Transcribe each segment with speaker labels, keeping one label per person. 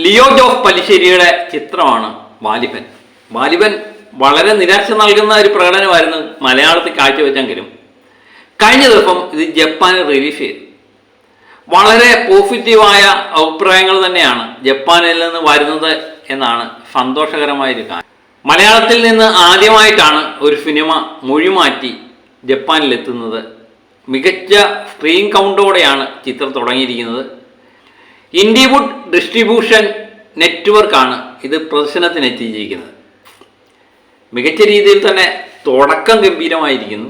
Speaker 1: Leo Jose പല്ലിശ്ശേരിയുടെ ചിത്രമാണ് വാലിബൻ. വാലിബൻ വളരെ നിരാശ നൽകുന്ന ഒരു പ്രകടനമായിരുന്നു മലയാളത്തിൽ കാഴ്ചവെച്ചെങ്കിലും കഴിഞ്ഞ ദിവസം ഇത് ജപ്പാനിൽ റിലീസ് ചെയ്തു. വളരെ പോസിറ്റീവായ അഭിപ്രായങ്ങൾ തന്നെയാണ് ജപ്പാനിൽ നിന്ന് വരുന്നത് എന്നാണ് സന്തോഷകരമായൊരു കാര്യം. മലയാളത്തിൽ നിന്ന് ആദ്യമായിട്ടാണ് ഒരു സിനിമ മൊഴിമാറ്റി ജപ്പാനിലെത്തുന്നത്. മികച്ച സ്ക്രീൻ കൗണ്ടോടെയാണ് ചിത്രം തുടങ്ങിയിരിക്കുന്നത്. ഇൻഡിവുഡ് ഡിസ്ട്രിബ്യൂഷൻ നെറ്റ്വർക്കാണ് ഇത് പ്രദർശനത്തിന് എത്തിച്ചിരിക്കുന്നത്. മികച്ച രീതിയിൽ തന്നെ തുടക്കം ഗംഭീരമായിരിക്കുന്നു.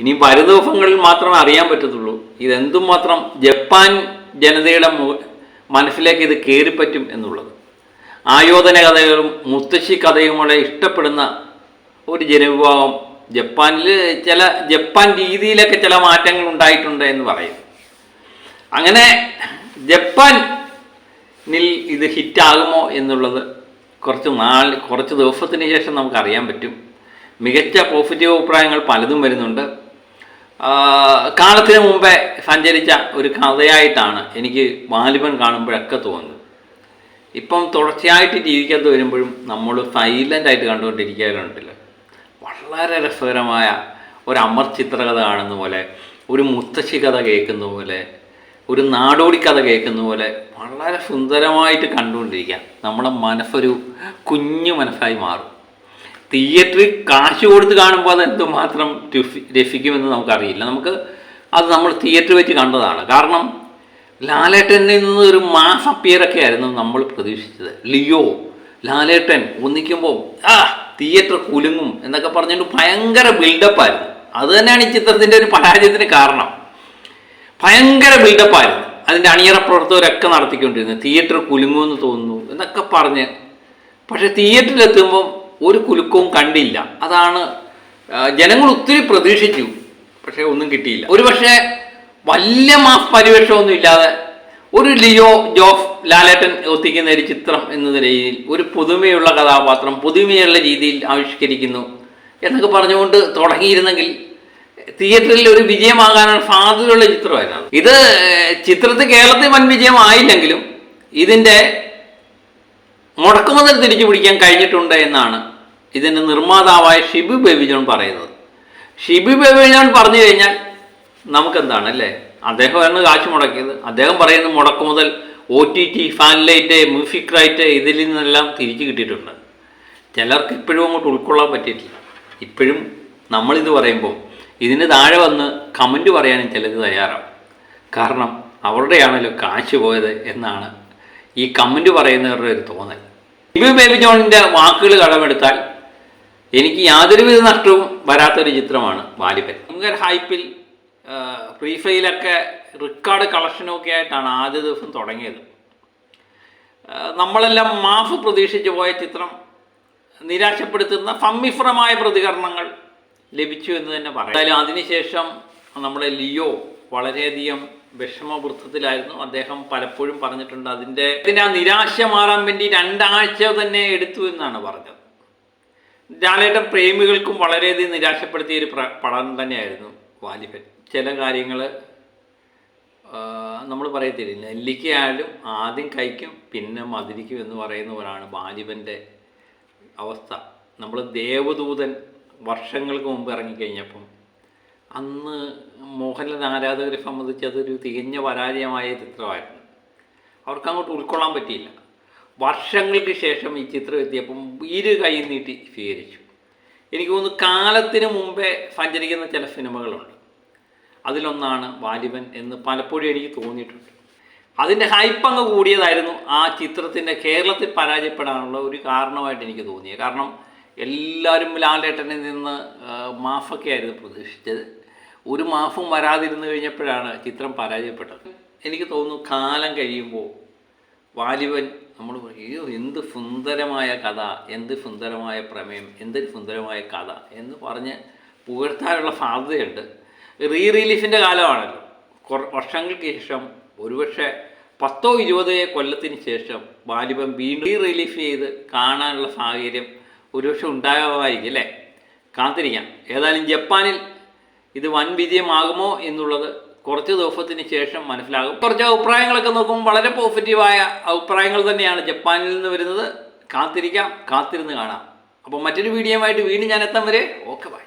Speaker 1: ഇനി വരും ദിവസങ്ങളിൽ മാത്രമേ അറിയാൻ പറ്റത്തുള്ളൂ ഇതെന്തുമാത്രം ജപ്പാൻ ജനതയുടെ മനസ്സിലേക്ക് ഇത് കയറിപ്പറ്റും എന്നുള്ളത്. ആയോധന കഥകളും മുത്തശ്ശി കഥയുമുള്ള ഇഷ്ടപ്പെടുന്ന ഒരു ജനവിഭാഗം ജപ്പാനിൽ ജപ്പാൻ രീതിയിലൊക്കെ ചില മാറ്റങ്ങൾ ഉണ്ടായിട്ടുണ്ട് എന്ന് പറയും. അങ്ങനെ ജപ്പാനിൽ ഇത് ഹിറ്റാകുമോ എന്നുള്ളത് കുറച്ച് ദിവസത്തിന് ശേഷം നമുക്ക് അറിയാൻ പറ്റും. മികച്ച പോസിറ്റീവ് അഭിപ്രായങ്ങൾ പലതും വരുന്നുണ്ട്. കാലത്തിന് മുമ്പേ സഞ്ചരിച്ച ഒരു കഥയായിട്ടാണ് എനിക്ക് വാലിബൻ കാണുമ്പോഴൊക്കെ തോന്നുന്നത്. ഇപ്പം തുടർച്ചയായിട്ട് ജീവിക്കാതെ വരുമ്പോഴും നമ്മൾ സൈലൻ്റായിട്ട് കണ്ടുകൊണ്ടിരിക്കാറുണ്ടല്ലോ. വളരെ രസകരമായ ഒരു അമർ ചിത്രകഥ കാണുന്ന പോലെ, ഒരു മുത്തശ്ശി കഥ കേൾക്കുന്ന പോലെ, ഒരു നാടോടി കഥ കേൾക്കുന്ന പോലെ വളരെ സുന്ദരമായിട്ട് കണ്ടുകൊണ്ടിരിക്കാം. നമ്മുടെ മനസ്സൊരു കുഞ്ഞു മനസ്സായി മാറും. തിയേറ്ററിൽ കാശ് കൊടുത്ത് കാണുമ്പോൾ അത് എന്തുമാത്രം രസിക്കുമെന്ന് നമുക്കറിയില്ല. നമ്മൾ തിയേറ്ററിൽ വെച്ച് കണ്ടതാണ്. കാരണം ലാലേട്ടനിൽ നിന്ന് ഒരു മാസ് അപ്പിയറൊക്കെ ആയിരുന്നു നമ്മൾ പ്രതീക്ഷിച്ചത്. ലിയോ ലാലേട്ടൻ ഒന്നിക്കുമ്പോൾ തിയേറ്റർ കുലുങ്ങും എന്നൊക്കെ പറഞ്ഞുകൊണ്ട് ഭയങ്കര ബിൽഡപ്പായിരുന്നു. അത് തന്നെയാണ് ഈ ചിത്രത്തിൻ്റെ ഒരു പരാജയത്തിന് കാരണം. ഭയങ്കര ബിൽഡപ്പായിരുന്നു അതിൻ്റെ അണിയറ പ്രവർത്തകരൊക്കെ നടത്തിക്കൊണ്ടിരുന്നത്. തിയേറ്റർ കുലുങ്ങുമെന്ന് തോന്നുന്നു എന്നൊക്കെ പറഞ്ഞ്, പക്ഷെ തിയേറ്ററിലെത്തുമ്പം ഒരു കുലുക്കവും കണ്ടില്ല. അതാണ് ജനങ്ങൾ ഒത്തിരി പ്രതീക്ഷിച്ചു, പക്ഷേ ഒന്നും കിട്ടിയില്ല. ഒരു പക്ഷേ വലിയ മാസ് പരിവേഷമൊന്നും ഇല്ലാതെ ഒരു ലിയോ ജോസ് ലാലേട്ടൻ ഒത്തിക്കുന്ന ഒരു ചിത്രം എന്ന നിലയിൽ ഒരു പുതുമയുള്ള കഥാപാത്രം പുതുമയുള്ള രീതിയിൽ ആവിഷ്കരിക്കുന്നു എന്നൊക്കെ പറഞ്ഞുകൊണ്ട് തുടങ്ങിയിരുന്നെങ്കിൽ തിയേറ്ററിൽ ഒരു വിജയമാകാനാണ് സാധ്യതയുള്ള ചിത്രമായിരുന്നു. ഇത് ചിത്രത്തിൽ കേരളത്തിൽ വൻ വിജയമായില്ലെങ്കിലും ഇതിൻ്റെ മുടക്കുമുതൽ തിരിച്ചു പിടിക്കാൻ കഴിഞ്ഞിട്ടുണ്ട് എന്നാണ് ഇതിൻ്റെ നിർമ്മാതാവായ ഷിബു ബേബി ജോൺ പറയുന്നത്. ഷിബു ബേബി ജോൺ പറഞ്ഞു കഴിഞ്ഞാൽ നമുക്കെന്താണ് അല്ലേ, അദ്ദേഹമാണ് കാശ് മുടക്കിയത്. അദ്ദേഹം പറയുന്ന മുടക്കുമുതൽ OTT, ഫാൻലൈറ്റ്, മ്യൂസിക് റൈറ്റ് ഇതിൽ നിന്നെല്ലാം തിരിച്ചു കിട്ടിയിട്ടുണ്ട്. ചിലർക്ക് ഇപ്പോഴും അങ്ങോട്ട് ഉൾക്കൊള്ളാൻ പറ്റിയിട്ടില്ല. ഇപ്പോഴും നമ്മളിത് പറയുമ്പോൾ ഇതിന് താഴെ വന്ന് കമൻറ്റ് പറയാനും ചിലത് തയ്യാറാവും. കാരണം അവരുടെയാണല്ലോ കാശ് പോയത് എന്നാണ് ഈ കമൻറ്റ് പറയുന്നവരുടെ ഒരു തോന്നൽ. ഷിബു ബേബി ജോണിൻ്റെ വാക്കുകൾ കടമെടുത്താൽ എനിക്ക് യാതൊരുവിധ നഷ്ടവും വരാത്തൊരു ചിത്രമാണ് വാലിബൻ. ഭയങ്കര ഹൈപ്പിൽ ഫ്രീ ഫയലൊക്കെ റെക്കോർഡ് കളക്ഷനൊക്കെ ആയിട്ടാണ് ആദ്യ ദിവസം തുടങ്ങിയത്. നമ്മളെല്ലാം മാഫ് പ്രതീക്ഷിച്ചു പോയ ചിത്രം നിരാശപ്പെടുത്തുന്ന സമ്മിശ്രമായ പ്രതികരണങ്ങൾ ലഭിച്ചു എന്ന് തന്നെ പറയാം. എന്തായാലും അതിനുശേഷം നമ്മുടെ ലിയോ വളരെയധികം വിഷമവൃത്തത്തിലായിരുന്നു. അദ്ദേഹം പലപ്പോഴും പറഞ്ഞിട്ടുണ്ട് അതിൻ്റെ ആ നിരാശ മാറാൻ വേണ്ടി 2 ആഴ്ച തന്നെ എടുത്തു എന്നാണ് പറഞ്ഞത്. ലാലേട്ടൻ പ്രേമികൾക്കും വളരെയധികം നിരാശപ്പെടുത്തിയ ഒരു പടം തന്നെയായിരുന്നു വാലിബൻ. ചില കാര്യങ്ങൾ നമ്മൾ പറയത്തില്ല, നെല്ലിക്കയായാലും ആദ്യം കഴിക്കും പിന്നെ മധുരിക്കും എന്ന് പറയുന്നവരാണ് വാലിബൻ്റെ അവസ്ഥ. നമ്മൾ ദേവദൂതൻ വർഷങ്ങൾക്ക് മുമ്പ് ഇറങ്ങിക്കഴിഞ്ഞപ്പം അന്ന് മോഹൻലാൽ ആരാധകരെ സംബന്ധിച്ച് അതൊരു തികഞ്ഞ പരാജയമായ ചിത്രമായിരുന്നു. അവർക്കങ്ങോട്ട് ഉൾക്കൊള്ളാൻ പറ്റിയില്ല. വർഷങ്ങൾക്ക് ശേഷം ഈ ചിത്രം എത്തിയപ്പം കൈ നീട്ടി സ്വീകരിച്ചു. എനിക്ക് തോന്നുന്നു കാലത്തിന് മുമ്പേ സഞ്ചരിക്കുന്ന ചില സിനിമകളുണ്ട്, അതിലൊന്നാണ് വാലിബൻ എന്ന് പലപ്പോഴും എനിക്ക് തോന്നിയിട്ടുണ്ട്. അതിൻ്റെ ഹൈപ്പങ്ങ് കൂടിയതായിരുന്നു ആ ചിത്രത്തിൻ്റെ കേരളത്തിൽ പരാജയപ്പെടാനുള്ള ഒരു കാരണമായിട്ട് എനിക്ക് തോന്നിയത്. കാരണം എല്ലാവരും ലാലേട്ടനിൽ നിന്ന് മാഫൊക്കെ ആയിരുന്നു പ്രതീക്ഷിച്ചത്. ഒരു മാഫും വരാതിരുന്നു കഴിഞ്ഞപ്പോഴാണ് ചിത്രം പരാജയപ്പെട്ടത്. എനിക്ക് തോന്നുന്നു കാലം കഴിയുമ്പോൾ വാലിബൻ നമ്മൾ എന്ത് സുന്ദരമായ കഥ, എന്ത് സുന്ദരമായ പ്രമേയം, എന്തൊരു സുന്ദരമായ കഥ എന്ന് പറഞ്ഞ് പുകഴ്ത്താനുള്ള സാധ്യതയുണ്ട്. റിലീഫിൻ്റെ കാലമാണല്ലോ. വർഷങ്ങൾക്ക് ശേഷം ഒരുപക്ഷെ 10-20 കൊല്ലത്തിന് ശേഷം വാലിബൻ വീണ്ടും റിലീഫ് ചെയ്ത് കാണാനുള്ള സാഹചര്യം ഒരുപക്ഷെ ഉണ്ടാകുമായിരിക്കും അല്ലേ. കാത്തിരിക്കാം. ഏതായാലും ജപ്പാനിൽ ഇത് വൻ വിജയമാകുമോ എന്നുള്ളത് കുറച്ച് ദിവസത്തിന് ശേഷം മനസ്സിലാകും. കുറച്ച് അഭിപ്രായങ്ങളൊക്കെ നോക്കുമ്പോൾ വളരെ പോസിറ്റീവായ അഭിപ്രായങ്ങൾ തന്നെയാണ് ജപ്പാനിൽ നിന്ന് വരുന്നത്. കാത്തിരിക്കാം, കാത്തിരുന്ന് കാണാം. അപ്പോൾ മറ്റൊരു വീഡിയോയുമായിട്ട് വീണ്ടും ഞാൻ എത്താൻ വരെ ഓക്കെ ബൈ.